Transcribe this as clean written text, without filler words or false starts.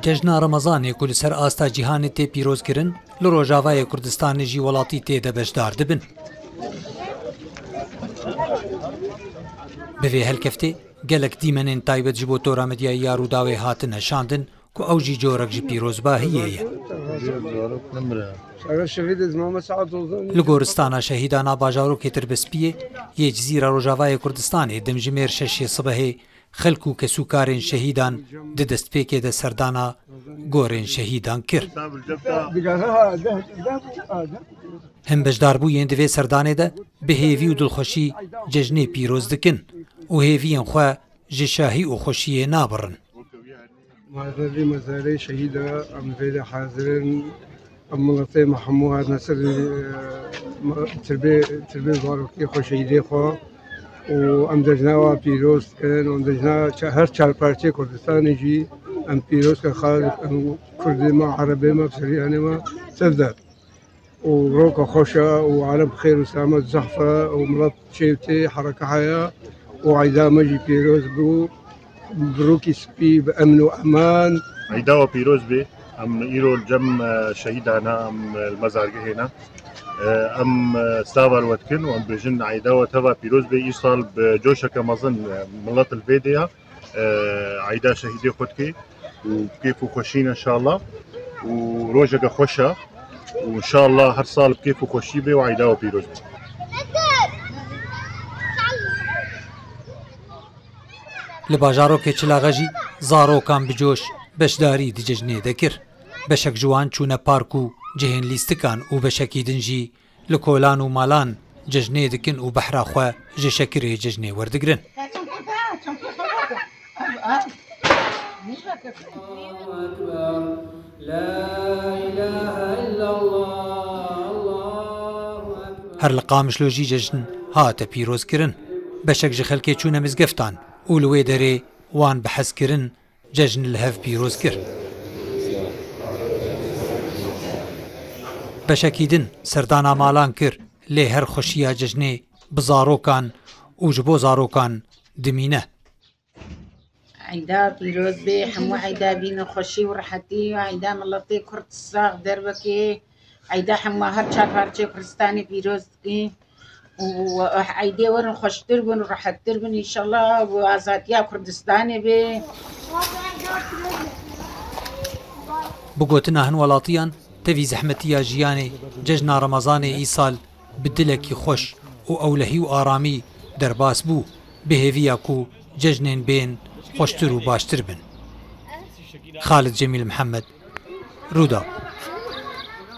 جەژنا ڕەمەزانێک و لەسەر ئاستا جیهانێ تێ پیرۆزکردن لە ڕۆژاوای کوردستانێژی وڵاتی تێدە بەشدار دەبن. بەوێ هەلکەفتێ gelek dîmenên taybet ji bo toramediya ya Rûdawê hatin neşandin ku ew jî corek ji pîrozbahiyê ye. Li goristana şehîdana bajarokê Tirbispiyê yê Cizîra Rojavayê Kurdistanê dimjimêr 6 sibehê xelk û kesûkarên şehîdan di destpêkê de serdana gorên şehîdan kir. Him bejdarbûyên di vê serdanê de bi hêvî û dilxweşî cejnê pîroz dikin û hêviyên xwe ji şahî û xweşiyê nabirin. مازالي مزاري شهيدة أم فيدا حاضرين أم ملطي محمود نصر تربية زاروكي خو شهيدي خو وأم دجناوا بيروز كان وأم دجنا هر چار پارچه كردستان جي أم بيروز كخالق أم كردي ما عربي ما بسرياني ما سفدر وروكا خوشة وعرب خير وسلامة زحفة وملط شيبتي حركة حياة وعيدا مجي بيروز بو بروكي سبي بأمن وأمان عيدا وبيروز بي أم إيرو الجم شهيدانا أم المزارقة هنا أم سافر وتكن وأم بجن عيدا وتبا بيروز بي إيصال بجوشة كمظن ملط الفيديا عيدا شهيدي خدكي وكيف خوشين إن شاء الله وروجة خوشة وإن شاء الله هر صال بكيف خوشي بي وعيدا وبيروز بي. Li bajarokê Çilaxa jî zarokan bi coş beşdarî di cejnê de kir. Beşek ji wan çûne park û cihên lîstikan û beşekî din jî li kolan û malan cejnê dikin û behra xwe ji şekirê cejnê werdigirin. Her li Qamişlo jî cejn hate pîrozkirin. Beşek ji xelkê çûne mizgeftan û li wê derê wan bi hezkirin cejn li hev pîroz kir. Beşekî din serdana malan kir lê her xweşiya cejnê bi zarokan û ji bo zarokan dimîne. عيدا بيروز بي حمو عيدا بينا خوشي ورحتي وعيدا ملطي كرد الصاغ دربكي عيدا حمو هر چار پارچه كردستاني بيروز كي وعيدي ورن خوش دربن وراحت دربن ان شاء الله وازاديا كردستاني بي بگوتنا هن ولاتیان تەوی زەحمەتیە ژیانێ جەژنا ڕەمەزانێ ئیسال bi dilekî xweş û ewlehî û aramî derbas bû bi hêviya ku cejnên bên xweştir û baştir bin. Xalid Cemîl Mihemed, Rûda.